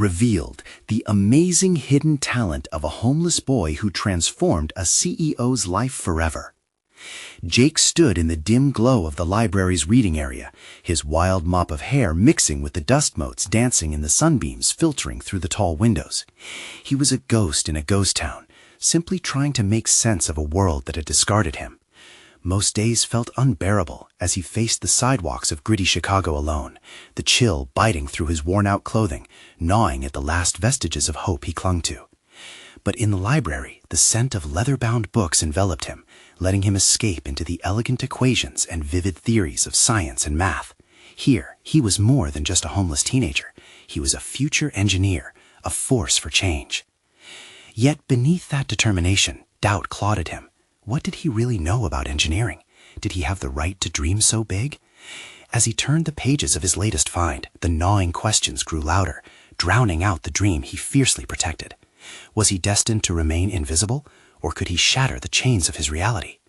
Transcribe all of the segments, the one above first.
revealed the amazing hidden talent of a homeless boy who transformed a CEO's life forever. Jake stood in the dim glow of the library's reading area, his wild mop of hair mixing with the dust motes dancing in the sunbeams filtering through the tall windows. He was a ghost in a ghost town, simply trying to make sense of a world that had discarded him. Most days felt unbearable as he faced the sidewalks of gritty Chicago alone, the chill biting through his worn-out clothing, gnawing at the last vestiges of hope he clung to. But in the library, the scent of leather-bound books enveloped him, letting him escape into the elegant equations and vivid theories of science and math. Here, he was more than just a homeless teenager. He was a future engineer, a force for change. Yet beneath that determination, doubt clawed at him. What did he really know about engineering? Did he have the right to dream so big? As he turned the pages of his latest find, the gnawing questions grew louder, drowning out the dream he fiercely protected. Was he destined to remain invisible, or could he shatter the chains of his reality?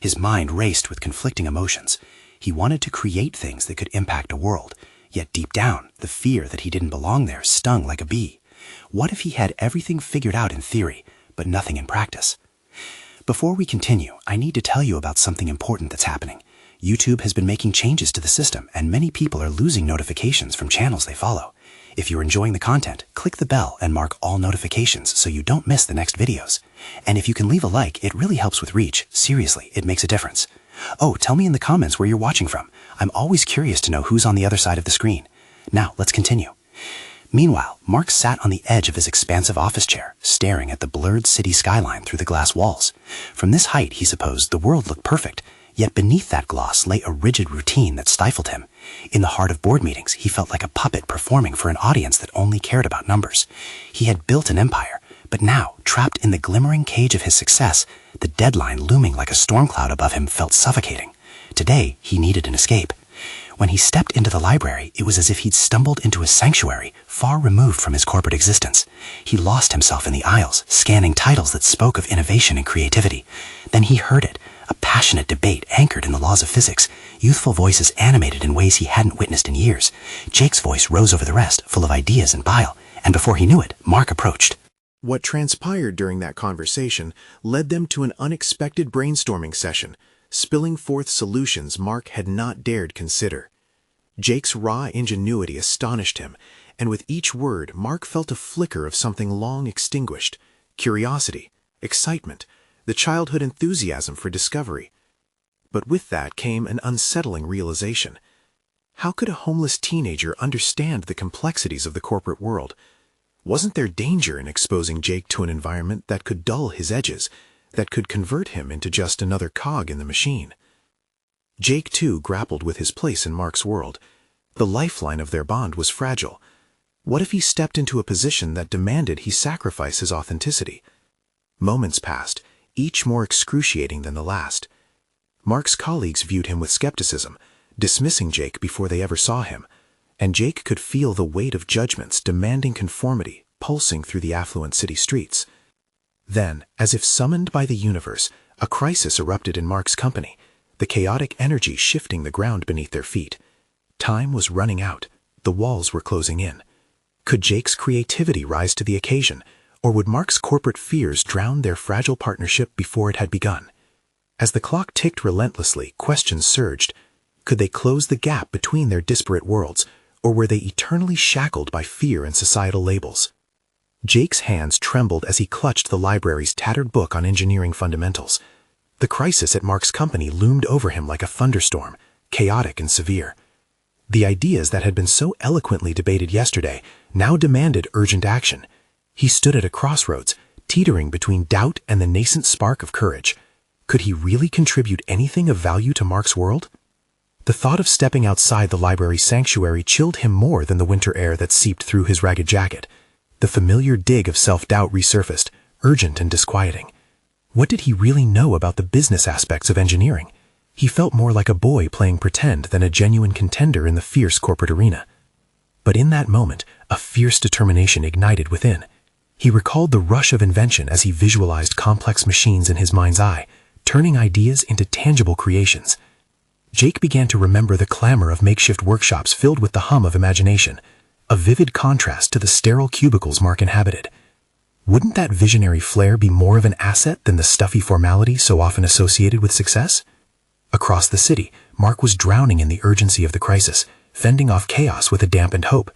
His mind raced with conflicting emotions. He wanted to create things that could impact a world, yet deep down, the fear that he didn't belong there stung like a bee. What if he had everything figured out in theory, but nothing in practice? Before we continue, I need to tell you about something important that's happening. YouTube has been making changes to the system, and many people are losing notifications from channels they follow. If you're enjoying the content, click the bell and mark all notifications so you don't miss the next videos. And if you can leave a like, it really helps with reach. Seriously, it makes a difference. Oh, tell me in the comments where you're watching from. I'm always curious to know who's on the other side of the screen. Now, let's continue. Meanwhile, Mark sat on the edge of his expansive office chair, staring at the blurred city skyline through the glass walls. From this height, he supposed the world looked perfect, yet beneath that gloss lay a rigid routine that stifled him. In the heart of board meetings, he felt like a puppet performing for an audience that only cared about numbers. He had built an empire, but now, trapped in the glimmering cage of his success, the deadline looming like a storm cloud above him felt suffocating. Today, he needed an escape. When he stepped into the library, it was as if he'd stumbled into a sanctuary, far removed from his corporate existence. He lost himself in the aisles, scanning titles that spoke of innovation and creativity. Then he heard it, a passionate debate anchored in the laws of physics, youthful voices animated in ways he hadn't witnessed in years. Jake's voice rose over the rest, full of ideas and bile, and before he knew it, Mark approached. What transpired during that conversation led them to an unexpected brainstorming session, spilling forth solutions Mark had not dared consider. Jake's raw ingenuity astonished him, and with each word, Mark felt a flicker of something long extinguished: curiosity, excitement, the childhood enthusiasm for discovery. But with that came an unsettling realization. How could a homeless teenager understand the complexities of the corporate world? Wasn't there danger in exposing Jake to an environment that could dull his edges, that could convert him into just another cog in the machine? Jake, too, grappled with his place in Mark's world. The lifeline of their bond was fragile. What if he stepped into a position that demanded he sacrifice his authenticity? Moments passed, each more excruciating than the last. Mark's colleagues viewed him with skepticism, dismissing Jake before they ever saw him, and Jake could feel the weight of judgments demanding conformity pulsing through the affluent city streets. Then, as if summoned by the universe, a crisis erupted in Mark's company, the chaotic energy shifting the ground beneath their feet. Time was running out. The walls were closing in. Could Jake's creativity rise to the occasion, or would Mark's corporate fears drown their fragile partnership before it had begun? As the clock ticked relentlessly, questions surged. Could they close the gap between their disparate worlds, or were they eternally shackled by fear and societal labels? Jake's hands trembled as he clutched the library's tattered book on engineering fundamentals. The crisis at Mark's company loomed over him like a thunderstorm, chaotic and severe. The ideas that had been so eloquently debated yesterday now demanded urgent action. He stood at a crossroads, teetering between doubt and the nascent spark of courage. Could he really contribute anything of value to Mark's world? The thought of stepping outside the library's sanctuary chilled him more than the winter air that seeped through his ragged jacket. The familiar dig of self-doubt resurfaced, urgent and disquieting. What did he really know about the business aspects of engineering? He felt more like a boy playing pretend than a genuine contender in the fierce corporate arena. But in that moment, a fierce determination ignited within. He recalled the rush of invention as he visualized complex machines in his mind's eye, turning ideas into tangible creations. Jake began to remember the clamor of makeshift workshops filled with the hum of imagination. a vivid contrast to the sterile cubicles Mark inhabited. Wouldn't that visionary flair be more of an asset than the stuffy formality so often associated with success? Across the city, Mark was drowning in the urgency of the crisis, fending off chaos with a dampened hope.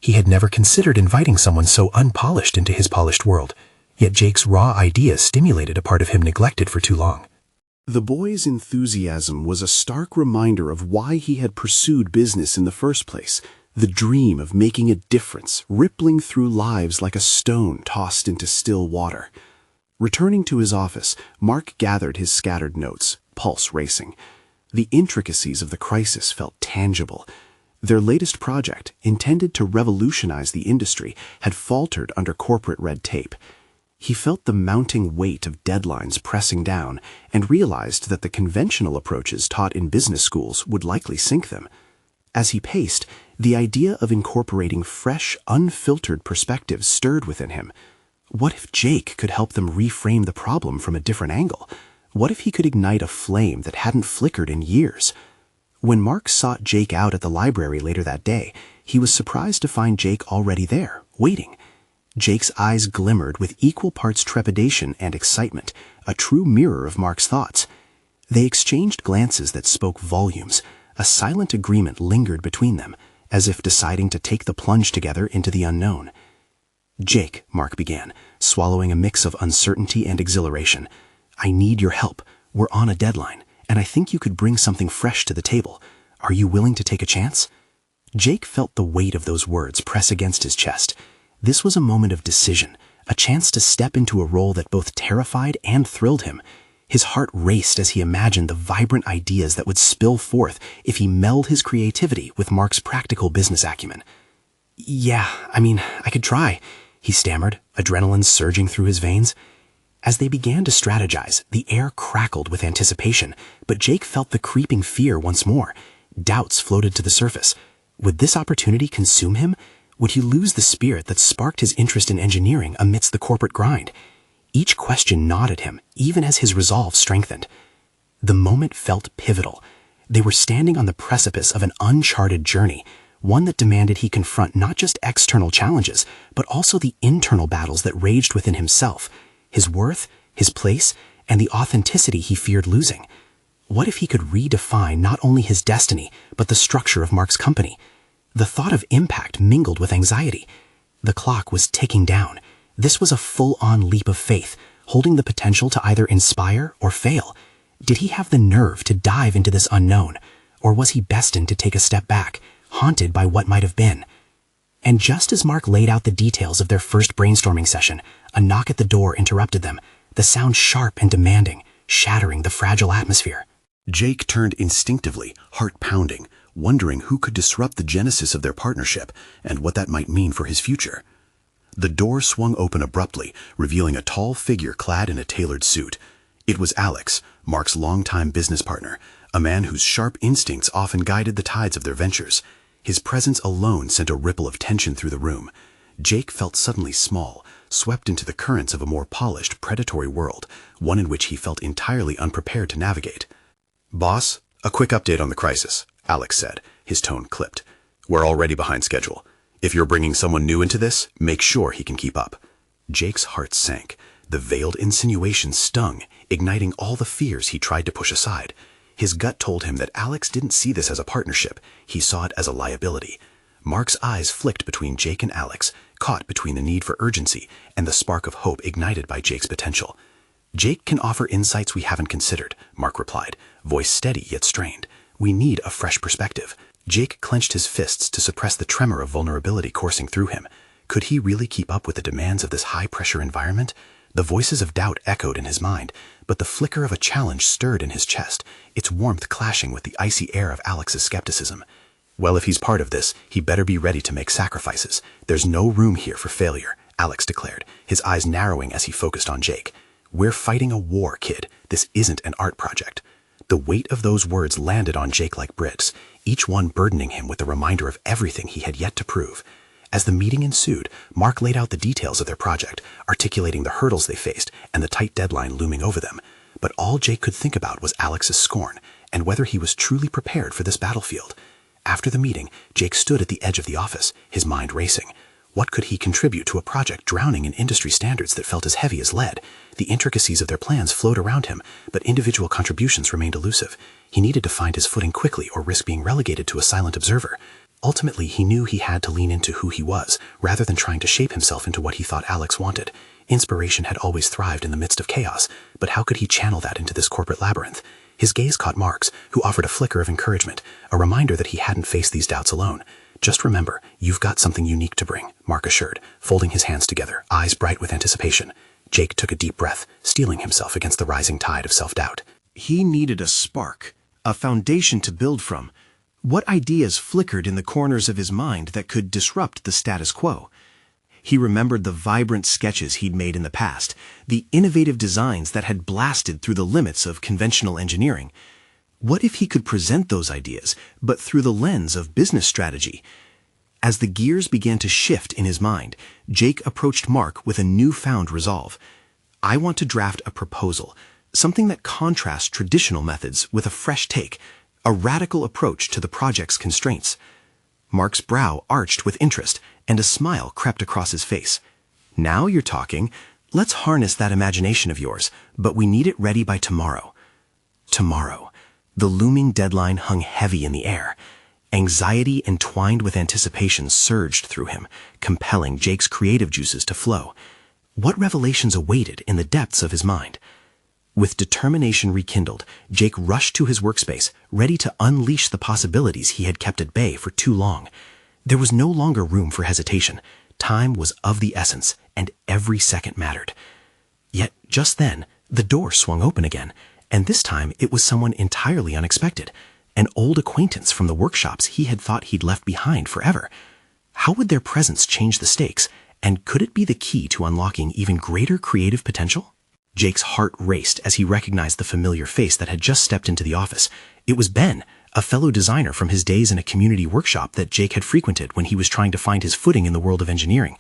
He had never considered inviting someone so unpolished into his polished world, yet Jake's raw ideas stimulated a part of him neglected for too long. The boy's enthusiasm was a stark reminder of why he had pursued business in the first place, the dream of making a difference, rippling through lives like a stone tossed into still water. Returning to his office, Mark gathered his scattered notes, pulse racing. The intricacies of the crisis felt tangible. Their latest project, intended to revolutionize the industry, had faltered under corporate red tape. He felt the mounting weight of deadlines pressing down and realized that the conventional approaches taught in business schools would likely sink them. As he paced, the idea of incorporating fresh, unfiltered perspectives stirred within him. What if Jake could help them reframe the problem from a different angle? What if he could ignite a flame that hadn't flickered in years? When Mark sought Jake out at the library later that day, he was surprised to find Jake already there, waiting. Jake's eyes glimmered with equal parts trepidation and excitement, a true mirror of Mark's thoughts. They exchanged glances that spoke volumes. A silent agreement lingered between them, as if deciding to take the plunge together into the unknown. "Jake," Mark began, swallowing a mix of uncertainty and exhilaration, "I need your help. We're on a deadline, and I think you could bring something fresh to the table. Are you willing to take a chance?" Jake felt the weight of those words press against his chest. This was a moment of decision, a chance to step into a role that both terrified and thrilled him. His heart raced as he imagined the vibrant ideas that would spill forth if he melded his creativity with Mark's practical business acumen. "Yeah, I could try," he stammered, adrenaline surging through his veins. As they began to strategize, the air crackled with anticipation, but Jake felt the creeping fear once more. Doubts floated to the surface. Would this opportunity consume him? Would he lose the spirit that sparked his interest in engineering amidst the corporate grind? Each question gnawed at him, even as his resolve strengthened. The moment felt pivotal. They were standing on the precipice of an uncharted journey, one that demanded he confront not just external challenges, but also the internal battles that raged within himself, his worth, his place, and the authenticity he feared losing. What if he could redefine not only his destiny, but the structure of Mark's company? The thought of impact mingled with anxiety. The clock was ticking down. This was a full-on leap of faith, holding the potential to either inspire or fail. Did he have the nerve to dive into this unknown, or was he destined to take a step back, haunted by what might have been? And just as Mark laid out the details of their first brainstorming session, a knock at the door interrupted them, the sound sharp and demanding, shattering the fragile atmosphere. Jake turned instinctively, heart pounding, wondering who could disrupt the genesis of their partnership and what that might mean for his future. The door swung open abruptly, revealing a tall figure clad in a tailored suit. It was Alex, Mark's longtime business partner, a man whose sharp instincts often guided the tides of their ventures. His presence alone sent a ripple of tension through the room. Jake felt suddenly small, swept into the currents of a more polished, predatory world, one in which he felt entirely unprepared to navigate. "Boss, a quick update on the crisis," Alex said, his tone clipped. "We're already behind schedule. If you're bringing someone new into this, make sure he can keep up." Jake's heart sank. The veiled insinuation stung, igniting all the fears he tried to push aside. His gut told him that Alex didn't see this as a partnership. He saw it as a liability. Mark's eyes flicked between Jake and Alex, caught between the need for urgency and the spark of hope ignited by Jake's potential. "Jake can offer insights we haven't considered," Mark replied, voice steady yet strained. "We need a fresh perspective." Jake clenched his fists to suppress the tremor of vulnerability coursing through him. Could he really keep up with the demands of this high-pressure environment? The voices of doubt echoed in his mind, but the flicker of a challenge stirred in his chest, its warmth clashing with the icy air of Alex's skepticism. "Well, if he's part of this, he better be ready to make sacrifices. There's no room here for failure," Alex declared, his eyes narrowing as he focused on Jake. "We're fighting a war, kid. This isn't an art project." The weight of those words landed on Jake like bricks, each one burdening him with a reminder of everything he had yet to prove. As the meeting ensued, Mark laid out the details of their project, articulating the hurdles they faced and the tight deadline looming over them. But all Jake could think about was Alex's scorn, and whether he was truly prepared for this battlefield. After the meeting, Jake stood at the edge of the office, his mind racing. What could he contribute to a project drowning in industry standards that felt as heavy as lead? The intricacies of their plans flowed around him, but individual contributions remained elusive. He needed to find his footing quickly or risk being relegated to a silent observer. Ultimately, he knew he had to lean into who he was, rather than trying to shape himself into what he thought Alex wanted. Inspiration had always thrived in the midst of chaos, but how could he channel that into this corporate labyrinth? His gaze caught Mark's, who offered a flicker of encouragement, a reminder that he hadn't faced these doubts alone. "Just remember, you've got something unique to bring," Mark assured, folding his hands together, eyes bright with anticipation. Jake took a deep breath, steeling himself against the rising tide of self-doubt. He needed a spark, a foundation to build from. What ideas flickered in the corners of his mind that could disrupt the status quo? He remembered the vibrant sketches he'd made in the past, the innovative designs that had blasted through the limits of conventional engineering. What if he could present those ideas, but through the lens of business strategy? As the gears began to shift in his mind, Jake approached Mark with a newfound resolve. "I want to draft a proposal, something that contrasts traditional methods with a fresh take, a radical approach to the project's constraints." Mark's brow arched with interest, and a smile crept across his face. "Now you're talking. Let's harness that imagination of yours, but we need it ready by tomorrow." Tomorrow. The looming deadline hung heavy in the air. Anxiety entwined with anticipation surged through him, compelling Jake's creative juices to flow. What revelations awaited in the depths of his mind? With determination rekindled, Jake rushed to his workspace, ready to unleash the possibilities he had kept at bay for too long. There was no longer room for hesitation. Time was of the essence, and every second mattered. Yet just then, the door swung open again, and this time it was someone entirely unexpected, an old acquaintance from the workshops he had thought he'd left behind forever. How would their presence change the stakes, and could it be the key to unlocking even greater creative potential? Jake's heart raced as he recognized the familiar face that had just stepped into the office. It was Ben, a fellow designer from his days in a community workshop that Jake had frequented when he was trying to find his footing in the world of engineering.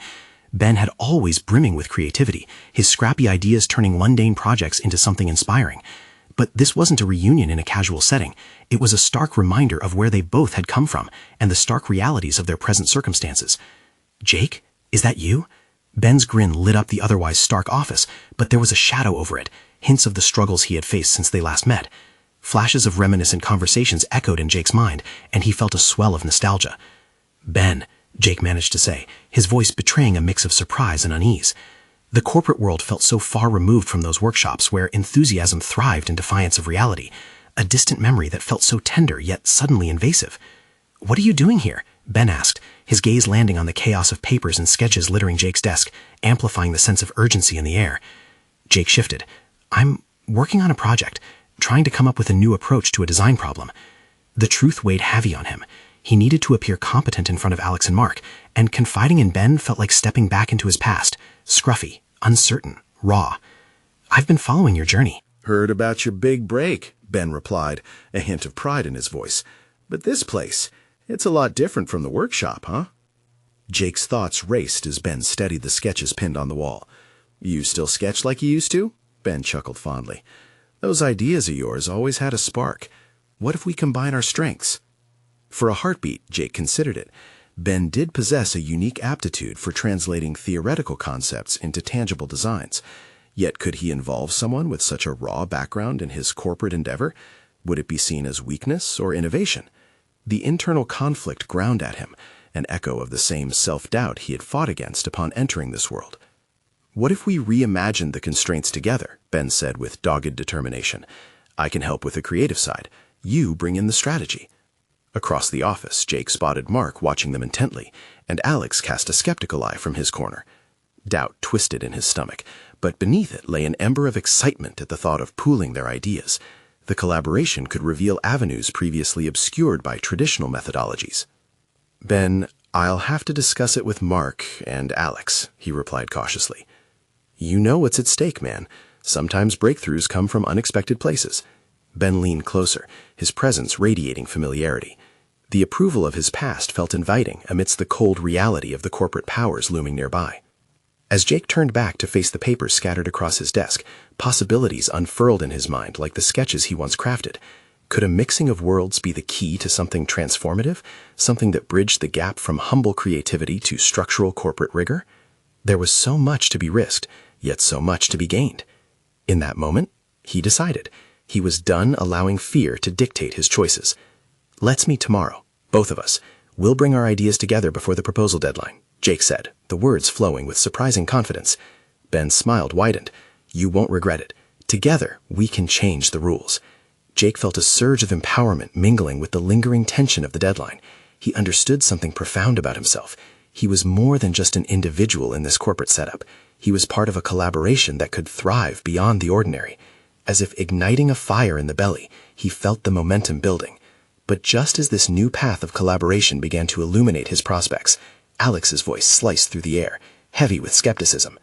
Ben had always brimming with creativity, his scrappy ideas turning mundane projects into something inspiring. But this wasn't a reunion in a casual setting. It was a stark reminder of where they both had come from and the stark realities of their present circumstances. "Jake, is that you?" Ben's grin lit up the otherwise stark office, but there was a shadow over it, hints of the struggles he had faced since they last met. Flashes of reminiscent conversations echoed in Jake's mind, and he felt a swell of nostalgia. "Ben," Jake managed to say, his voice betraying a mix of surprise and unease. The corporate world felt so far removed from those workshops where enthusiasm thrived in defiance of reality, a distant memory that felt so tender yet suddenly invasive. "What are you doing here?" Ben asked, his gaze landing on the chaos of papers and sketches littering Jake's desk, amplifying the sense of urgency in the air. Jake shifted. "I'm working on a project, trying to come up with a new approach to a design problem." The truth weighed heavy on him. He needed to appear competent in front of Alex and Mark, and confiding in Ben felt like stepping back into his past, scruffy, uncertain, raw. "I've been following your journey." "Heard about your big break," Ben replied, a hint of pride in his voice. "But this place, it's a lot different from the workshop, huh?" Jake's thoughts raced as Ben steadied the sketches pinned on the wall. "You still sketch like you used to?" Ben chuckled fondly. "Those ideas of yours always had a spark. What if we combine our strengths?" For a heartbeat, Jake considered it. Ben did possess a unique aptitude for translating theoretical concepts into tangible designs. Yet could he involve someone with such a raw background in his corporate endeavor? Would it be seen as weakness or innovation? The internal conflict ground at him, an echo of the same self-doubt he had fought against upon entering this world. "What if we reimagined the constraints together?" Ben said with dogged determination. "I can help with the creative side. You bring in the strategy." Across the office, Jake spotted Mark watching them intently, and Alex cast a skeptical eye from his corner. Doubt twisted in his stomach, but beneath it lay an ember of excitement at the thought of pooling their ideas. The collaboration could reveal avenues previously obscured by traditional methodologies. "Ben, I'll have to discuss it with Mark and Alex," he replied cautiously. "You know what's at stake, man. Sometimes breakthroughs come from unexpected places." Ben leaned closer, his presence radiating familiarity. The approval of his past felt inviting amidst the cold reality of the corporate powers looming nearby. As Jake turned back to face the papers scattered across his desk, possibilities unfurled in his mind like the sketches he once crafted. Could a mixing of worlds be the key to something transformative, something that bridged the gap from humble creativity to structural corporate rigor? There was so much to be risked, yet so much to be gained. In that moment, he decided. He was done allowing fear to dictate his choices. "Let's meet tomorrow, both of us. We'll bring our ideas together before the proposal deadline," Jake said, the words flowing with surprising confidence. Ben's smile widened. "You won't regret it. Together, we can change the rules." Jake felt a surge of empowerment mingling with the lingering tension of the deadline. He understood something profound about himself. He was more than just an individual in this corporate setup. He was part of a collaboration that could thrive beyond the ordinary. As if igniting a fire in the belly, he felt the momentum building. But just as this new path of collaboration began to illuminate his prospects, Alex's voice sliced through the air, heavy with skepticism.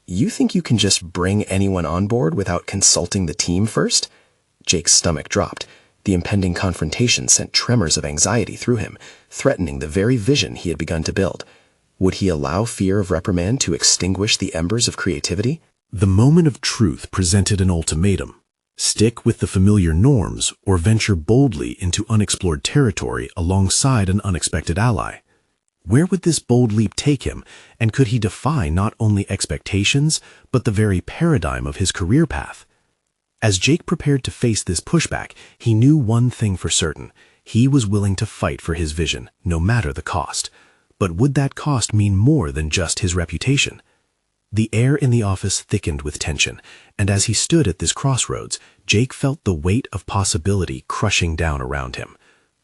"You think you can just bring anyone on board without consulting the team first?" Jake's stomach dropped. The impending confrontation sent tremors of anxiety through him, threatening the very vision he had begun to build. Would he allow fear of reprimand to extinguish the embers of creativity? The moment of truth presented an ultimatum. Stick with the familiar norms or venture boldly into unexplored territory alongside an unexpected ally. Where would this bold leap take him, and could he defy not only expectations, but the very paradigm of his career path? As Jake prepared to face this pushback, he knew one thing for certain. He was willing to fight for his vision, no matter the cost. But would that cost mean more than just his reputation? The air in the office thickened with tension, and as he stood at this crossroads, Jake felt the weight of possibility crushing down around him.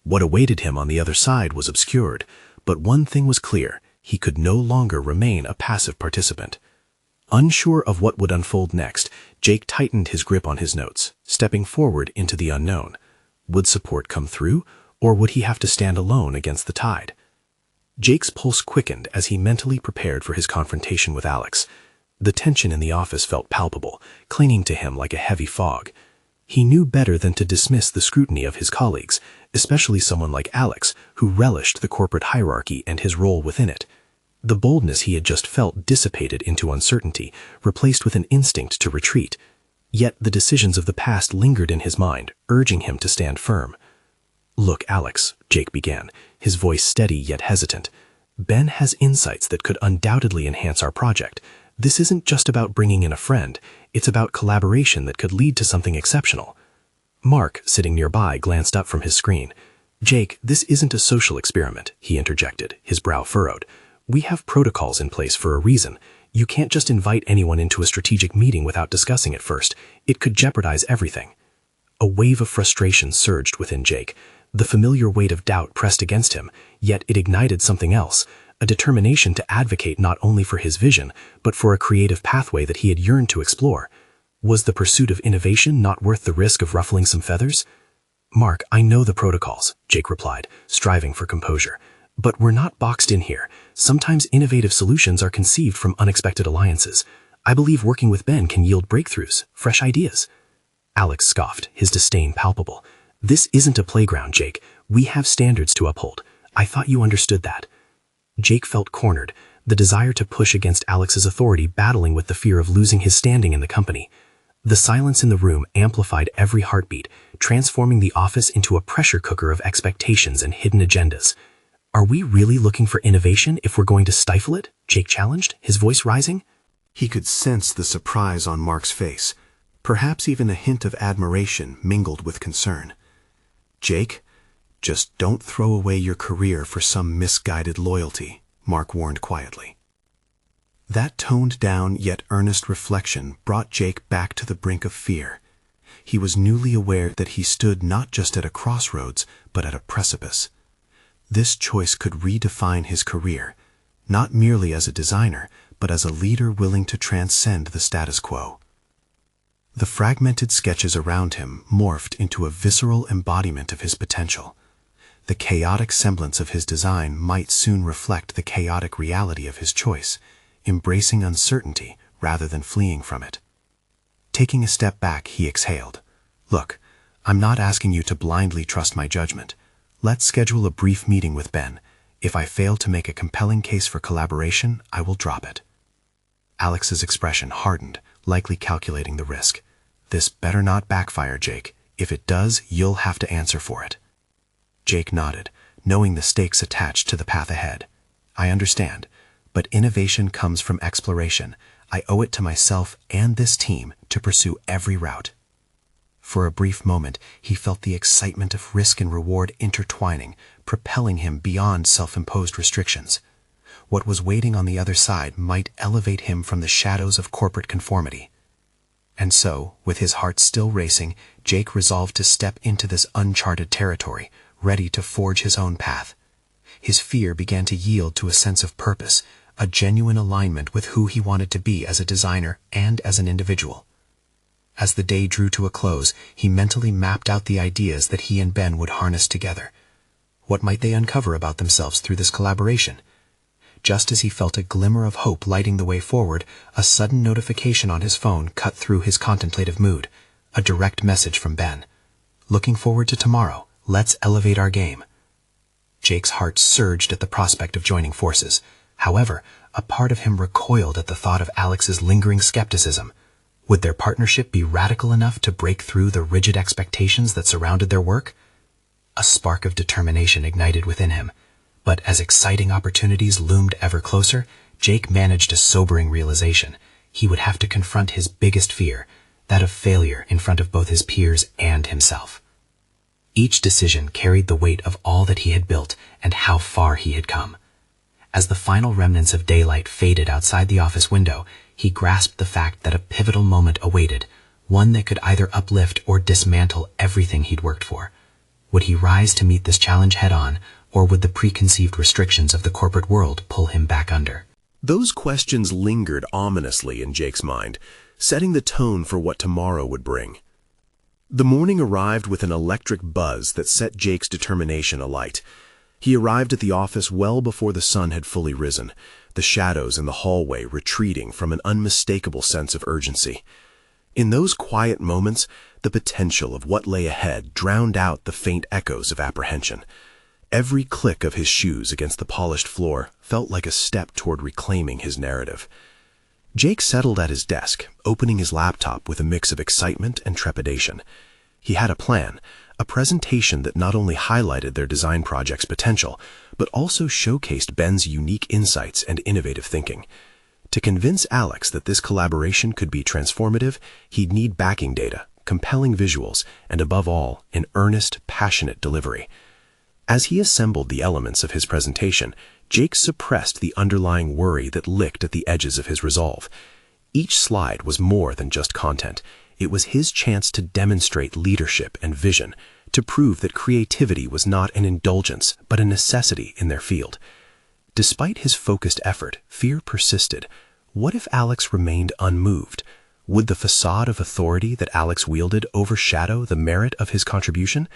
What awaited him on the other side was obscured, but one thing was clear: he could no longer remain a passive participant. Unsure of what would unfold next, Jake tightened his grip on his notes, stepping forward into the unknown. Would support come through, or would he have to stand alone against the tide? Jake's pulse quickened as he mentally prepared for his confrontation with Alex. The tension in the office felt palpable, clinging to him like a heavy fog. He knew better than to dismiss the scrutiny of his colleagues, especially someone like Alex, who relished the corporate hierarchy and his role within it. The boldness he had just felt dissipated into uncertainty, replaced with an instinct to retreat. Yet the decisions of the past lingered in his mind, urging him to stand firm. "Look, Alex," Jake began, his voice steady yet hesitant. "Ben has insights that could undoubtedly enhance our project. This isn't just about bringing in a friend, it's about collaboration that could lead to something exceptional." Mark, sitting nearby, glanced up from his screen. "Jake, this isn't a social experiment," he interjected, his brow furrowed. "We have protocols in place for a reason. You can't just invite anyone into a strategic meeting without discussing it first. It could jeopardize everything." A wave of frustration surged within Jake. The familiar weight of doubt pressed against him, yet it ignited something else, a determination to advocate not only for his vision, but for a creative pathway that he had yearned to explore. Was the pursuit of innovation not worth the risk of ruffling some feathers? "Mark, I know the protocols," Jake replied, striving for composure. "But we're not boxed in here. Sometimes innovative solutions are conceived from unexpected alliances. I believe working with Ben can yield breakthroughs, fresh ideas." Alex scoffed, his disdain palpable. "This isn't a playground, Jake. We have standards to uphold. I thought you understood that." Jake felt cornered, the desire to push against Alex's authority battling with the fear of losing his standing in the company. The silence in the room amplified every heartbeat, transforming the office into a pressure cooker of expectations and hidden agendas. "Are we really looking for innovation if we're going to stifle it?" Jake challenged, his voice rising. He could sense the surprise on Mark's face, perhaps even a hint of admiration mingled with concern. "Jake, just don't throw away your career for some misguided loyalty," Mark warned quietly. That toned-down yet earnest reflection brought Jake back to the brink of fear. He was newly aware that he stood not just at a crossroads, but at a precipice. This choice could redefine his career, not merely as a designer, but as a leader willing to transcend the status quo. The fragmented sketches around him morphed into a visceral embodiment of his potential. The chaotic semblance of his design might soon reflect the chaotic reality of his choice, embracing uncertainty rather than fleeing from it. Taking a step back, he exhaled. "Look, I'm not asking you to blindly trust my judgment. Let's schedule a brief meeting with Ben. If I fail to make a compelling case for collaboration, I will drop it." Alex's expression hardened, likely calculating the risk. "This better not backfire, Jake. If it does, you'll have to answer for it." Jake nodded, knowing the stakes attached to the path ahead. "I understand, but innovation comes from exploration. I owe it to myself and this team to pursue every route." For a brief moment, he felt the excitement of risk and reward intertwining, propelling him beyond self-imposed restrictions. What was waiting on the other side might elevate him from the shadows of corporate conformity. And so, with his heart still racing, Jake resolved to step into this uncharted territory, ready to forge his own path. His fear began to yield to a sense of purpose, a genuine alignment with who he wanted to be as a designer and as an individual. As the day drew to a close, he mentally mapped out the ideas that he and Ben would harness together. What might they uncover about themselves through this collaboration? Just as he felt a glimmer of hope lighting the way forward, a sudden notification on his phone cut through his contemplative mood. A direct message from Ben. "Looking forward to tomorrow. Let's elevate our game." Jake's heart surged at the prospect of joining forces. However, a part of him recoiled at the thought of Alex's lingering skepticism. Would their partnership be radical enough to break through the rigid expectations that surrounded their work? A spark of determination ignited within him. But as exciting opportunities loomed ever closer, Jake managed a sobering realization. He would have to confront his biggest fear, that of failure in front of both his peers and himself. Each decision carried the weight of all that he had built and how far he had come. As the final remnants of daylight faded outside the office window, he grasped the fact that a pivotal moment awaited, one that could either uplift or dismantle everything he'd worked for. Would he rise to meet this challenge head-on, or would the preconceived restrictions of the corporate world pull him back under? Those questions lingered ominously in Jake's mind, setting the tone for what tomorrow would bring. The morning arrived with an electric buzz that set Jake's determination alight. He arrived at the office well before the sun had fully risen, the shadows in the hallway retreating from an unmistakable sense of urgency. In those quiet moments, the potential of what lay ahead drowned out the faint echoes of apprehension. Every click of his shoes against the polished floor felt like a step toward reclaiming his narrative. Jake settled at his desk, opening his laptop with a mix of excitement and trepidation. He had a plan, a presentation that not only highlighted their design project's potential, but also showcased Ben's unique insights and innovative thinking. To convince Alex that this collaboration could be transformative, he'd need backing data, compelling visuals, and above all, an earnest, passionate delivery. As he assembled the elements of his presentation, Jake suppressed the underlying worry that licked at the edges of his resolve. Each slide was more than just content. It was his chance to demonstrate leadership and vision, to prove that creativity was not an indulgence, but a necessity in their field. Despite his focused effort, fear persisted. What if Alex remained unmoved? Would the facade of authority that Alex wielded overshadow the merit of his contribution?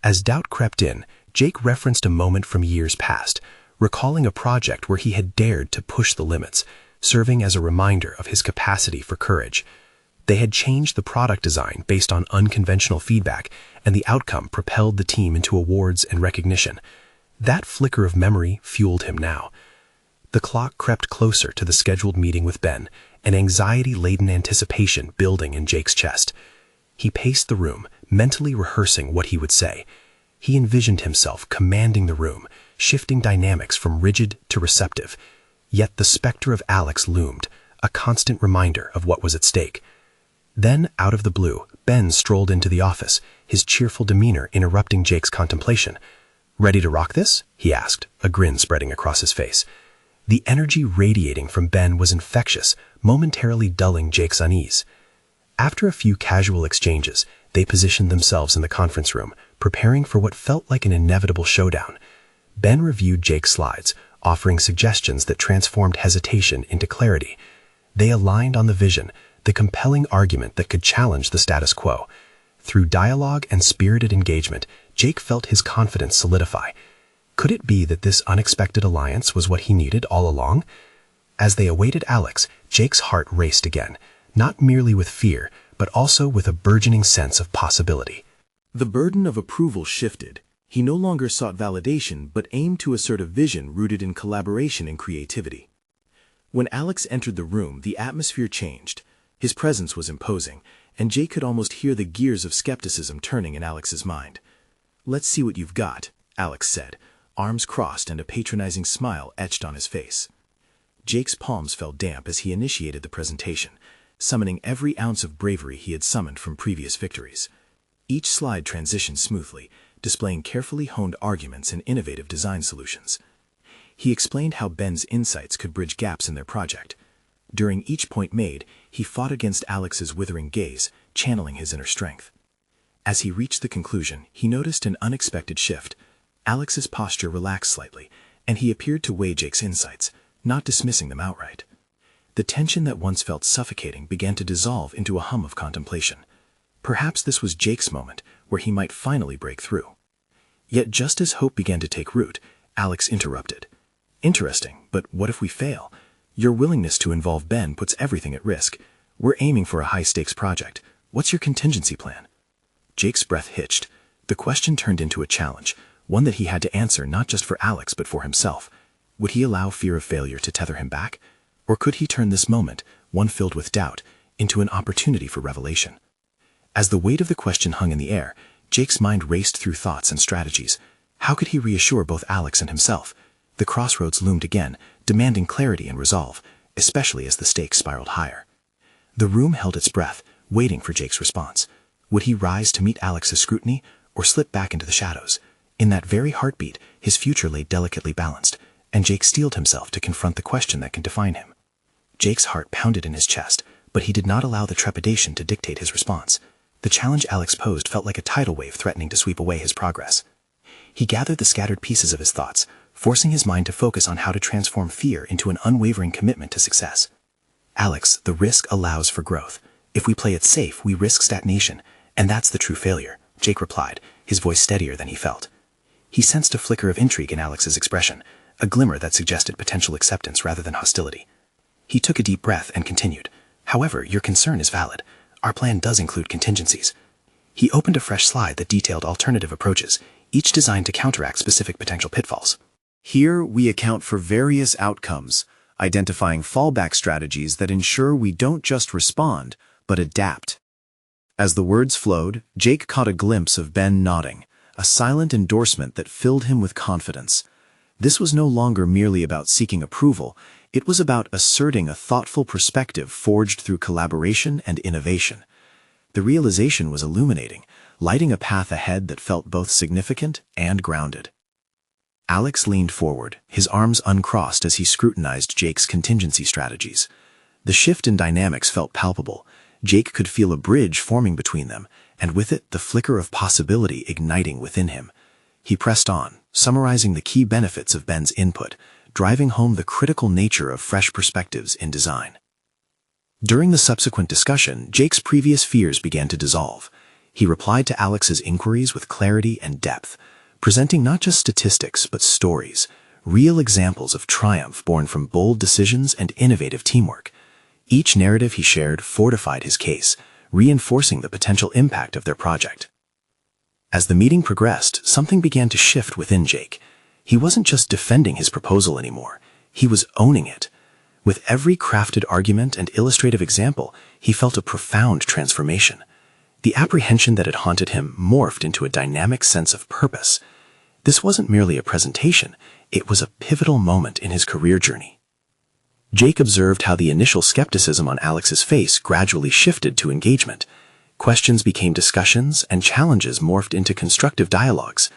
As doubt crept in, Jake referenced a moment from years past, recalling a project where he had dared to push the limits, serving as a reminder of his capacity for courage. They had changed the product design based on unconventional feedback, and the outcome propelled the team into awards and recognition. That flicker of memory fueled him now. The clock crept closer to the scheduled meeting with Ben, an anxiety-laden anticipation building in Jake's chest. He paced the room, mentally rehearsing what he would say. He envisioned himself commanding the room, shifting dynamics from rigid to receptive. Yet the specter of Alex loomed, a constant reminder of what was at stake. Then, out of the blue, Ben strolled into the office, his cheerful demeanor interrupting Jake's contemplation. "Ready to rock this?" he asked, a grin spreading across his face. The energy radiating from Ben was infectious, momentarily dulling Jake's unease. After a few casual exchanges, they positioned themselves in the conference room, preparing for what felt like an inevitable showdown. Ben reviewed Jake's slides, offering suggestions that transformed hesitation into clarity. They aligned on the vision, the compelling argument that could challenge the status quo. Through dialogue and spirited engagement, Jake felt his confidence solidify. Could it be that this unexpected alliance was what he needed all along? As they awaited Alex, Jake's heart raced again, not merely with fear, but also with a burgeoning sense of possibility. The burden of approval shifted. He no longer sought validation, but aimed to assert a vision rooted in collaboration and creativity. When Alex entered the room, the atmosphere changed. His presence was imposing, and Jake could almost hear the gears of skepticism turning in Alex's mind. "Let's see what you've got," Alex said, arms crossed and a patronizing smile etched on his face. Jake's palms felt damp as he initiated the presentation, summoning every ounce of bravery he had summoned from previous victories. Each slide transitioned smoothly, displaying carefully honed arguments and innovative design solutions. He explained how Ben's insights could bridge gaps in their project. During each point made, he fought against Alex's withering gaze, channeling his inner strength. As he reached the conclusion, he noticed an unexpected shift. Alex's posture relaxed slightly, and he appeared to weigh Jake's insights, not dismissing them outright. The tension that once felt suffocating began to dissolve into a hum of contemplation. Perhaps this was Jake's moment, where he might finally break through. Yet just as hope began to take root, Alex interrupted. "Interesting, but what if we fail? Your willingness to involve Ben puts everything at risk. We're aiming for a high-stakes project. What's your contingency plan?" Jake's breath hitched. The question turned into a challenge, one that he had to answer not just for Alex but for himself. Would he allow fear of failure to tether him back? Or could he turn this moment, one filled with doubt, into an opportunity for revelation? As the weight of the question hung in the air, Jake's mind raced through thoughts and strategies. How could he reassure both Alex and himself? The crossroads loomed again, demanding clarity and resolve, especially as the stakes spiraled higher. The room held its breath, waiting for Jake's response. Would he rise to meet Alex's scrutiny, or slip back into the shadows? In that very heartbeat, his future lay delicately balanced, and Jake steeled himself to confront the question that can define him. Jake's heart pounded in his chest, but he did not allow the trepidation to dictate his response. The challenge Alex posed felt like a tidal wave threatening to sweep away his progress. He gathered the scattered pieces of his thoughts, forcing his mind to focus on how to transform fear into an unwavering commitment to success. "Alex, the risk allows for growth. If we play it safe, we risk stagnation, and that's the true failure," Jake replied, his voice steadier than he felt. He sensed a flicker of intrigue in Alex's expression, a glimmer that suggested potential acceptance rather than hostility. He took a deep breath and continued, "However, your concern is valid. Our plan does include contingencies." He opened a fresh slide that detailed alternative approaches, each designed to counteract specific potential pitfalls. Here, we account for various outcomes, identifying fallback strategies that ensure we don't just respond, but adapt. As the words flowed, Jake caught a glimpse of Ben nodding, a silent endorsement that filled him with confidence. This was no longer merely about seeking approval, it was about asserting a thoughtful perspective forged through collaboration and innovation. The realization was illuminating, lighting a path ahead that felt both significant and grounded. Alex leaned forward, his arms uncrossed as he scrutinized Jake's contingency strategies. The shift in dynamics felt palpable. Jake could feel a bridge forming between them, and with it the flicker of possibility igniting within him. He pressed on, summarizing the key benefits of Ben's input, driving home the critical nature of fresh perspectives in design. During the subsequent discussion, Jake's previous fears began to dissolve. He replied to Alex's inquiries with clarity and depth, presenting not just statistics but stories, real examples of triumph born from bold decisions and innovative teamwork. Each narrative he shared fortified his case, reinforcing the potential impact of their project. As the meeting progressed, something began to shift within Jake. He wasn't just defending his proposal anymore, he was owning it. With every crafted argument and illustrative example, he felt a profound transformation. The apprehension that had haunted him morphed into a dynamic sense of purpose. This wasn't merely a presentation, it was a pivotal moment in his career journey. Jake observed how the initial skepticism on Alex's face gradually shifted to engagement. Questions became discussions, and challenges morphed into constructive dialogues.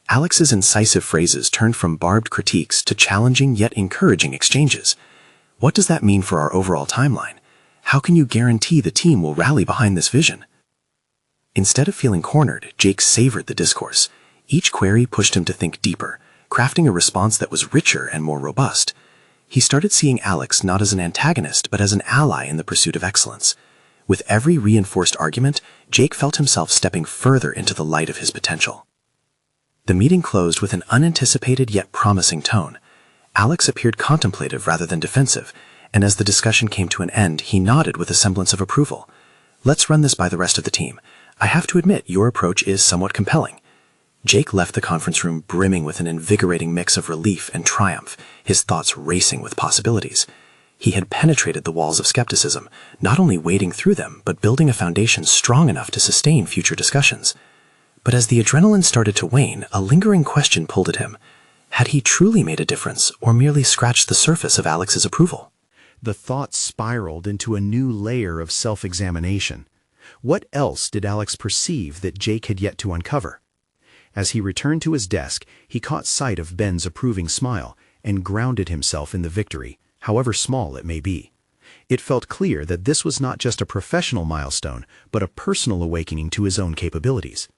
Alex's incisive phrases turned from barbed critiques to challenging yet encouraging exchanges. What does that mean for our overall timeline? How can you guarantee the team will rally behind this vision? Instead of feeling cornered, Jake savored the discourse. Each query pushed him to think deeper, crafting a response that was richer and more robust. He started seeing Alex not as an antagonist, but as an ally in the pursuit of excellence. With every reinforced argument, Jake felt himself stepping further into the light of his potential. The meeting closed with an unanticipated yet promising tone. Alex appeared contemplative rather than defensive, and as the discussion came to an end, he nodded with a semblance of approval. "Let's run this by the rest of the team. I have to admit, your approach is somewhat compelling." Jake left the conference room brimming with an invigorating mix of relief and triumph, his thoughts racing with possibilities. He had penetrated the walls of skepticism, not only wading through them, but building a foundation strong enough to sustain future discussions. But as the adrenaline started to wane, a lingering question pulled at him. Had he truly made a difference, or merely scratched the surface of Alex's approval? The thought spiraled into a new layer of self-examination. What else did Alex perceive that Jake had yet to uncover? As he returned to his desk, he caught sight of Ben's approving smile and grounded himself in the victory, however small it may be. It felt clear that this was not just a professional milestone, but a personal awakening to his own capabilities.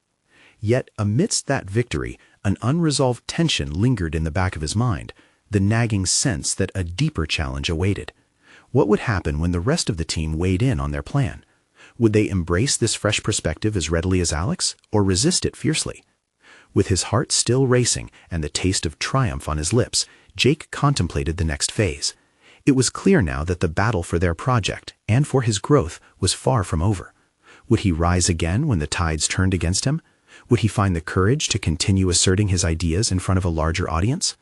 Yet, amidst that victory, an unresolved tension lingered in the back of his mind, the nagging sense that a deeper challenge awaited. What would happen when the rest of the team weighed in on their plan? Would they embrace this fresh perspective as readily as Alex, or resist it fiercely? With his heart still racing and the taste of triumph on his lips, Jake contemplated the next phase. It was clear now that the battle for their project and for his growth was far from over. Would he rise again when the tides turned against him? Would he find the courage to continue asserting his ideas in front of a larger audience?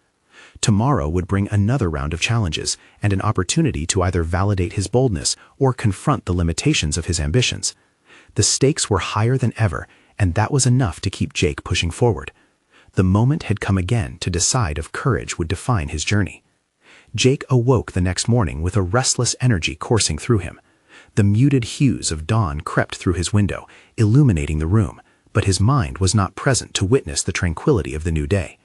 Tomorrow would bring another round of challenges and an opportunity to either validate his boldness or confront the limitations of his ambitions. The stakes were higher than ever, and that was enough to keep Jake pushing forward. The moment had come again to decide if courage would define his journey. Jake awoke the next morning with a restless energy coursing through him. The muted hues of dawn crept through his window, illuminating the room, but his mind was not present to witness the tranquility of the new day.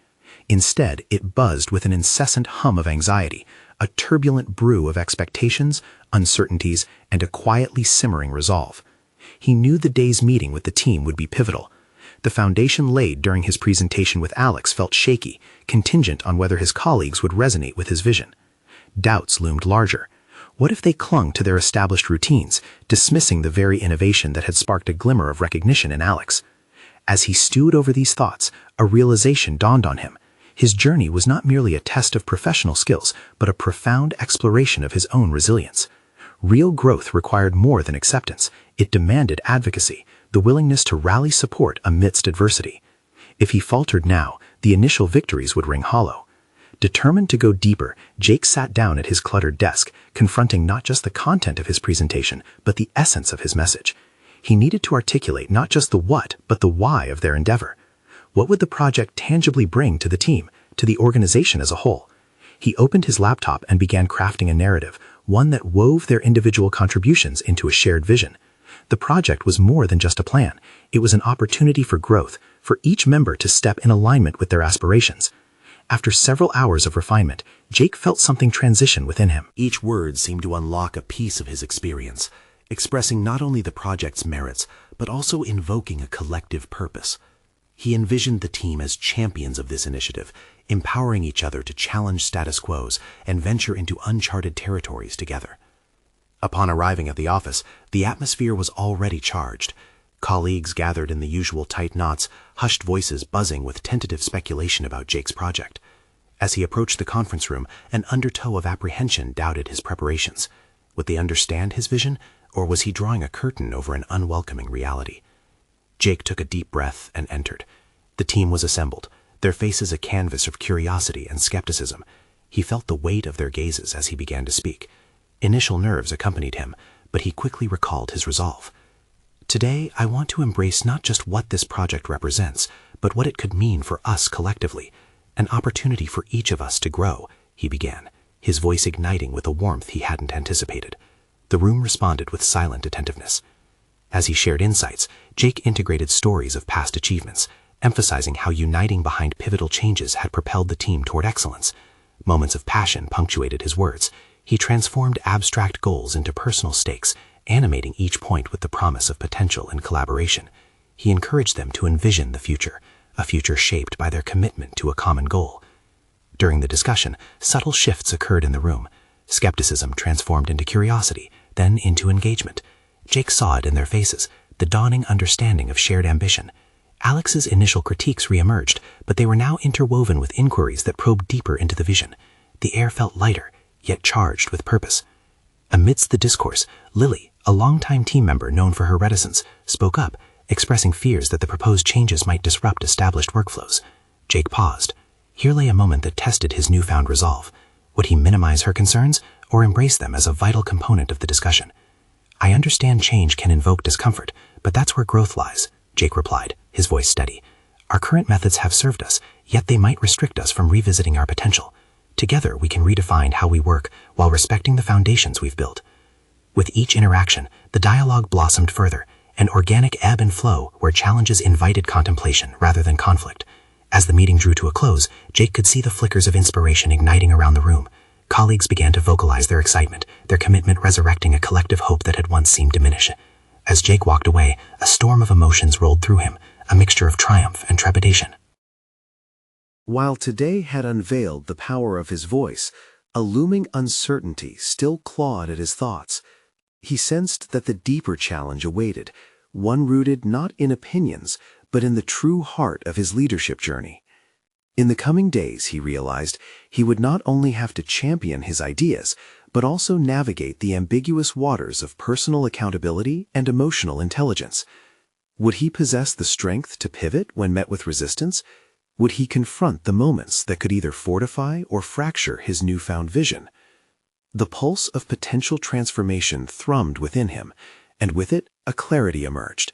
Instead, it buzzed with an incessant hum of anxiety, a turbulent brew of expectations, uncertainties, and a quietly simmering resolve. He knew the day's meeting with the team would be pivotal. The foundation laid during his presentation with Alex felt shaky, contingent on whether his colleagues would resonate with his vision. Doubts loomed larger. What if they clung to their established routines, dismissing the very innovation that had sparked a glimmer of recognition in Alex? As he stewed over these thoughts, a realization dawned on him. His journey was not merely a test of professional skills, but a profound exploration of his own resilience. Real growth required more than acceptance. It demanded advocacy, the willingness to rally support amidst adversity. If he faltered now, the initial victories would ring hollow. Determined to go deeper, Jake sat down at his cluttered desk, confronting not just the content of his presentation, but the essence of his message. He needed to articulate not just the what, but the why of their endeavor. What would the project tangibly bring to the team, to the organization as a whole? He opened his laptop and began crafting a narrative, one that wove their individual contributions into a shared vision. The project was more than just a plan. It was an opportunity for growth, for each member to step in alignment with their aspirations. After several hours of refinement, Jake felt something transition within him. Each word seemed to unlock a piece of his experience, expressing not only the project's merits, but also invoking a collective purpose. He envisioned the team as champions of this initiative, empowering each other to challenge status quos and venture into uncharted territories together. Upon arriving at the office, the atmosphere was already charged. Colleagues gathered in the usual tight knots, hushed voices buzzing with tentative speculation about Jake's project. As he approached the conference room, an undertow of apprehension doubted his preparations. Would they understand his vision, or was he drawing a curtain over an unwelcoming reality? Jake took a deep breath and entered. The team was assembled, their faces a canvas of curiosity and skepticism. He felt the weight of their gazes as he began to speak. Initial nerves accompanied him, but he quickly recalled his resolve. Today, I want to embrace not just what this project represents, but what it could mean for us collectively. An opportunity for each of us to grow, he began, his voice igniting with a warmth he hadn't anticipated. The room responded with silent attentiveness. As he shared insights, Jake integrated stories of past achievements, emphasizing how uniting behind pivotal changes had propelled the team toward excellence. Moments of passion punctuated his words. He transformed abstract goals into personal stakes, animating each point with the promise of potential and collaboration. He encouraged them to envision the future, a future shaped by their commitment to a common goal. During the discussion, subtle shifts occurred in the room. Skepticism transformed into curiosity, then into engagement. Jake saw it in their faces, the dawning understanding of shared ambition. Alex's initial critiques reemerged, but they were now interwoven with inquiries that probed deeper into the vision. The air felt lighter, yet charged with purpose. Amidst the discourse, Lily, a longtime team member known for her reticence, spoke up, expressing fears that the proposed changes might disrupt established workflows. Jake paused. Here lay a moment that tested his newfound resolve. Would he minimize her concerns, or embrace them as a vital component of the discussion. "I understand change can invoke discomfort, but that's where growth lies," Jake replied, his voice steady. "Our current methods have served us, yet they might restrict us from revisiting our potential. Together, we can redefine how we work while respecting the foundations we've built." With each interaction, the dialogue blossomed further, an organic ebb and flow where challenges invited contemplation rather than conflict. As the meeting drew to a close, Jake could see the flickers of inspiration igniting around the room. Colleagues began to vocalize their excitement, their commitment resurrecting a collective hope that had once seemed diminished. As Jake walked away, a storm of emotions rolled through him, a mixture of triumph and trepidation. While today had unveiled the power of his voice, a looming uncertainty still clawed at his thoughts. He sensed that the deeper challenge awaited, one rooted not in opinions, but in the true heart of his leadership journey. In the coming days, he realized, he would not only have to champion his ideas, but also navigate the ambiguous waters of personal accountability and emotional intelligence. Would he possess the strength to pivot when met with resistance? Would he confront the moments that could either fortify or fracture his newfound vision? The pulse of potential transformation thrummed within him, and with it, a clarity emerged.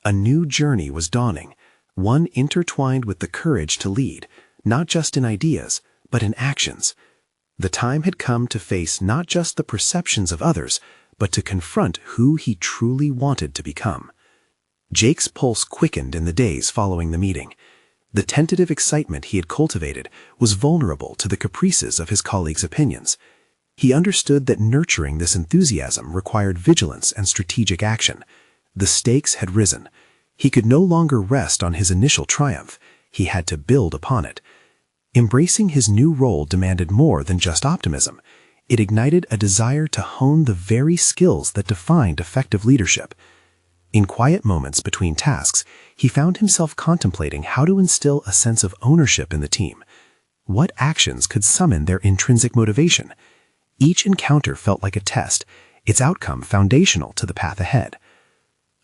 A new journey was dawning, one intertwined with the courage to lead, not just in ideas, but in actions. The time had come to face not just the perceptions of others, but to confront who he truly wanted to become. Jake's pulse quickened in the days following the meeting. The tentative excitement he had cultivated was vulnerable to the caprices of his colleagues' opinions. He understood that nurturing this enthusiasm required vigilance and strategic action. The stakes had risen. He could no longer rest on his initial triumph. He had to build upon it. Embracing his new role demanded more than just optimism. It ignited a desire to hone the very skills that defined effective leadership. In quiet moments between tasks, he found himself contemplating how to instill a sense of ownership in the team. What actions could summon their intrinsic motivation? Each encounter felt like a test, its outcome foundational to the path ahead.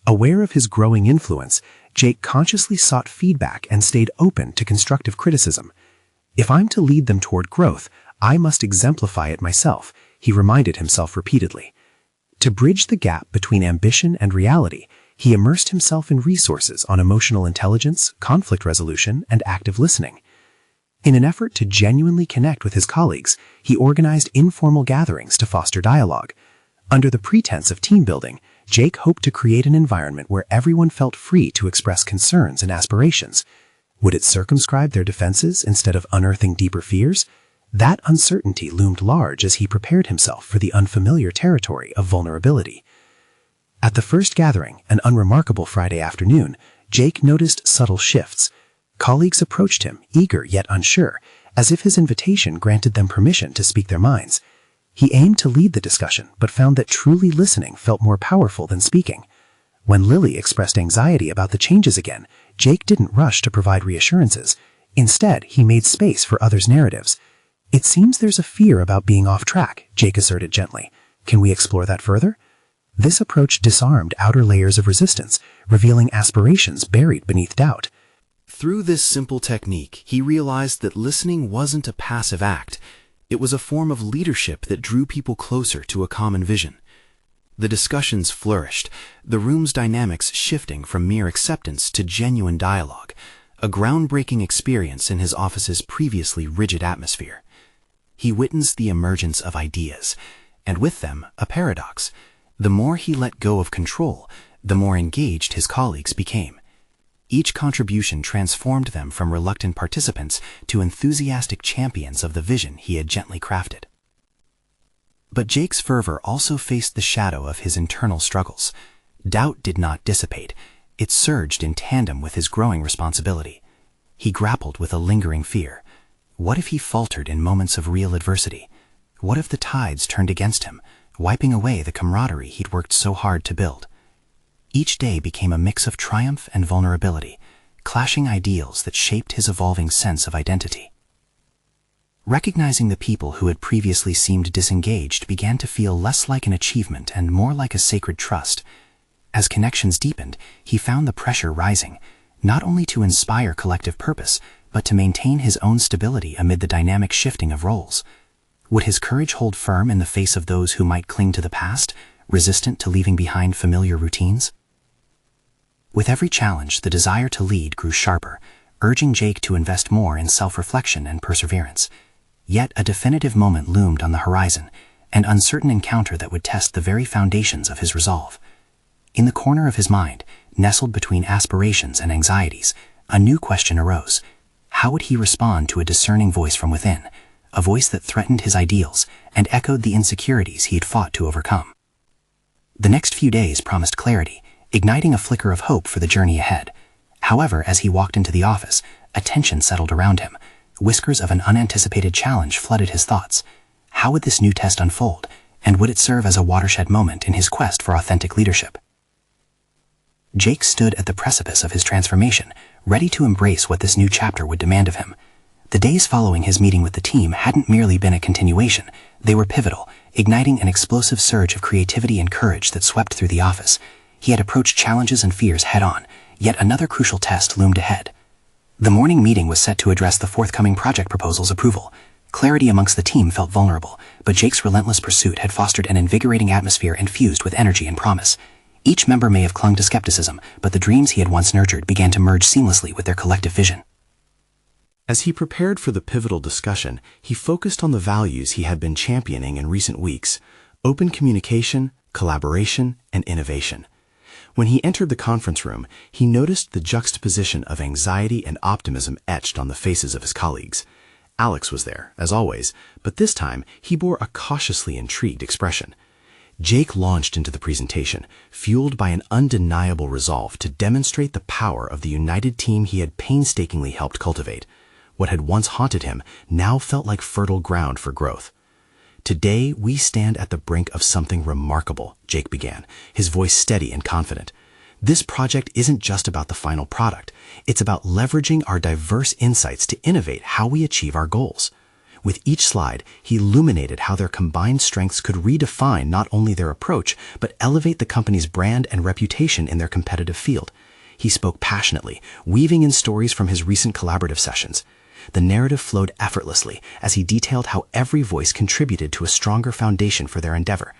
Aware of his growing influence, Jake consciously sought feedback and stayed open to constructive criticism. "If I'm to lead them toward growth, I must exemplify it myself," he reminded himself repeatedly. To bridge the gap between ambition and reality, he immersed himself in resources on emotional intelligence, conflict resolution, and active listening. In an effort to genuinely connect with his colleagues, he organized informal gatherings to foster dialogue. Under the pretense of team building, Jake hoped to create an environment where everyone felt free to express concerns and aspirations. Would it circumscribe their defenses instead of unearthing deeper fears? That uncertainty loomed large as he prepared himself for the unfamiliar territory of vulnerability. At the first gathering, an unremarkable Friday afternoon, Jake noticed subtle shifts. Colleagues approached him, eager yet unsure, as if his invitation granted them permission to speak their minds. He aimed to lead the discussion, but found that truly listening felt more powerful than speaking. When Lily expressed anxiety about the changes again, Jake didn't rush to provide reassurances. Instead, he made space for others' narratives. "It seems there's a fear about being off track," Jake asserted gently. "Can we explore that further?" This approach disarmed outer layers of resistance, revealing aspirations buried beneath doubt. Through this simple technique, he realized that listening wasn't a passive act. It was a form of leadership that drew people closer to a common vision. The discussions flourished, the room's dynamics shifting from mere acceptance to genuine dialogue, a groundbreaking experience in his office's previously rigid atmosphere. He witnessed the emergence of ideas, and with them, a paradox. The more he let go of control, the more engaged his colleagues became. Each contribution transformed them from reluctant participants to enthusiastic champions of the vision he had gently crafted. But Jake's fervor also faced the shadow of his internal struggles. Doubt did not dissipate. It surged in tandem with his growing responsibility. He grappled with a lingering fear. What if he faltered in moments of real adversity? What if the tides turned against him, wiping away the camaraderie he'd worked so hard to build? Each day became a mix of triumph and vulnerability, clashing ideals that shaped his evolving sense of identity. Recognizing the people who had previously seemed disengaged began to feel less like an achievement and more like a sacred trust. As connections deepened, he found the pressure rising, not only to inspire collective purpose, but to maintain his own stability amid the dynamic shifting of roles. Would his courage hold firm in the face of those who might cling to the past, resistant to leaving behind familiar routines? With every challenge, the desire to lead grew sharper, urging Jake to invest more in self-reflection and perseverance. Yet a definitive moment loomed on the horizon, an uncertain encounter that would test the very foundations of his resolve. In the corner of his mind, nestled between aspirations and anxieties, a new question arose. How would he respond to a discerning voice from within, a voice that threatened his ideals and echoed the insecurities he had fought to overcome? The next few days promised clarity, igniting a flicker of hope for the journey ahead. However, as he walked into the office, a tension settled around him. Whiskers of an unanticipated challenge flooded his thoughts. How would this new test unfold, and would it serve as a watershed moment in his quest for authentic leadership? Jake stood at the precipice of his transformation, ready to embrace what this new chapter would demand of him. The days following his meeting with the team hadn't merely been a continuation, they were pivotal, igniting an explosive surge of creativity and courage that swept through the office. He had approached challenges and fears head-on, yet another crucial test loomed ahead. The morning meeting was set to address the forthcoming project proposal's approval. Clarity amongst the team felt vulnerable, but Jake's relentless pursuit had fostered an invigorating atmosphere infused with energy and promise. Each member may have clung to skepticism, but the dreams he had once nurtured began to merge seamlessly with their collective vision. As he prepared for the pivotal discussion, he focused on the values he had been championing in recent weeks: open communication, collaboration, and innovation. When he entered the conference room, he noticed the juxtaposition of anxiety and optimism etched on the faces of his colleagues. Alex was there, as always, but this time he bore a cautiously intrigued expression. Jake launched into the presentation, fueled by an undeniable resolve to demonstrate the power of the united team he had painstakingly helped cultivate. What had once haunted him now felt like fertile ground for growth. "Today, we stand at the brink of something remarkable," Jake began, his voice steady and confident. "This project isn't just about the final product. It's about leveraging our diverse insights to innovate how we achieve our goals." With each slide, he illuminated how their combined strengths could redefine not only their approach, but elevate the company's brand and reputation in their competitive field. He spoke passionately, weaving in stories from his recent collaborative sessions. The narrative flowed effortlessly as he detailed how every voice contributed to a stronger foundation for their endeavor.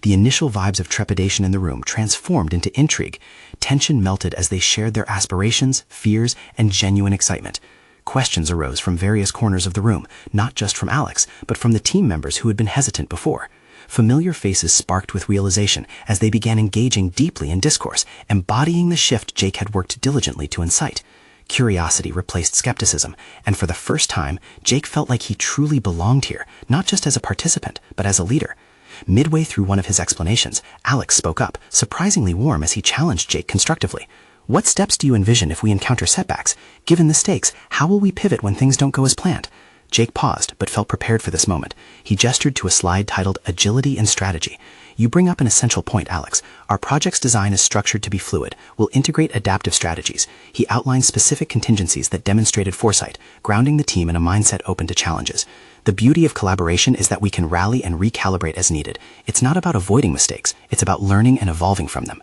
The initial vibes of trepidation in the room transformed into intrigue. Tension melted as they shared their aspirations, fears, and genuine excitement. Questions arose from various corners of the room, not just from Alex, but from the team members who had been hesitant before. Familiar faces sparked with realization as they began engaging deeply in discourse, embodying the shift Jake had worked diligently to incite. Curiosity replaced skepticism, and for the first time, Jake felt like he truly belonged here, not just as a participant, but as a leader. Midway through one of his explanations, Alex spoke up, surprisingly warm as he challenged Jake constructively. "What steps do you envision if we encounter setbacks? Given the stakes, how will we pivot when things don't go as planned?" Jake paused, but felt prepared for this moment. He gestured to a slide titled Agility and Strategy. "You bring up an essential point, Alex. Our project's design is structured to be fluid. We'll integrate adaptive strategies." He outlined specific contingencies that demonstrated foresight, grounding the team in a mindset open to challenges. "The beauty of collaboration is that we can rally and recalibrate as needed. It's not about avoiding mistakes. It's about learning and evolving from them."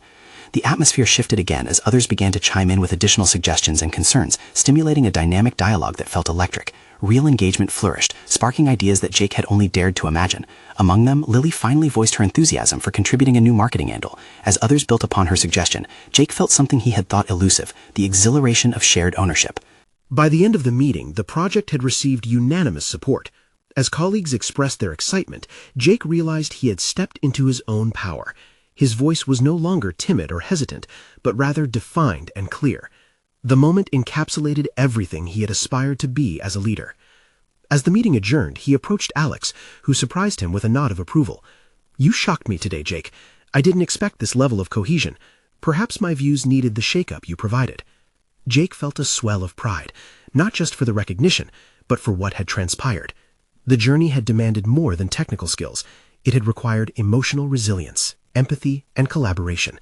The atmosphere shifted again as others began to chime in with additional suggestions and concerns, stimulating a dynamic dialogue that felt electric. Real engagement flourished, sparking ideas that Jake had only dared to imagine. Among them, Lily finally voiced her enthusiasm for contributing a new marketing angle. As others built upon her suggestion, Jake felt something he had thought elusive: the exhilaration of shared ownership. By the end of the meeting, the project had received unanimous support. As colleagues expressed their excitement, Jake realized he had stepped into his own power. His voice was no longer timid or hesitant, but rather defined and clear. The moment encapsulated everything he had aspired to be as a leader. As the meeting adjourned, he approached Alex, who surprised him with a nod of approval. "You shocked me today, Jake. I didn't expect this level of cohesion. Perhaps my views needed the shakeup you provided." Jake felt a swell of pride, not just for the recognition, but for what had transpired. The journey had demanded more than technical skills. It had required emotional resilience, empathy, and collaboration.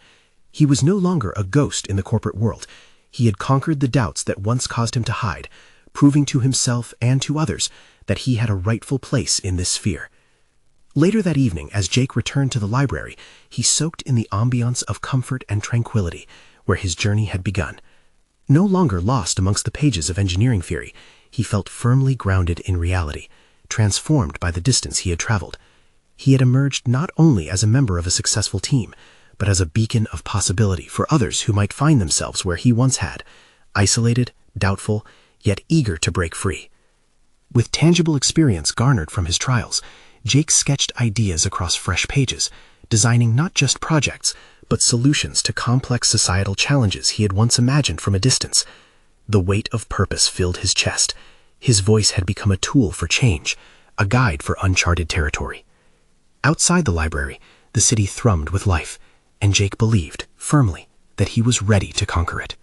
He was no longer a ghost in the corporate world. He had conquered the doubts that once caused him to hide, proving to himself and to others that he had a rightful place in this sphere. Later that evening, as Jake returned to the library, he soaked in the ambiance of comfort and tranquility where his journey had begun. No longer lost amongst the pages of engineering theory, he felt firmly grounded in reality. transformed by the distance he had traveled. He had emerged not only as a member of a successful team, but as a beacon of possibility for others who might find themselves where he once had, isolated, doubtful, yet eager to break free. With tangible experience garnered from his trials, Jake sketched ideas across fresh pages, designing not just projects, but solutions to complex societal challenges he had once imagined from a distance. The weight of purpose filled his chest. His voice had become a tool for change, a guide for uncharted territory. Outside the library, the city thrummed with life, and Jake believed, firmly, that he was ready to conquer it.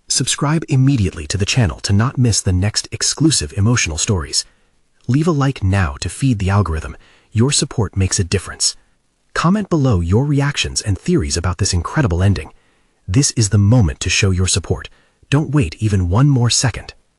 Subscribe immediately to the channel to not miss the next exclusive emotional stories. Leave a like now to feed the algorithm. Your support makes a difference. Comment below your reactions and theories about this incredible ending. This is the moment to show your support. Don't wait even one more second.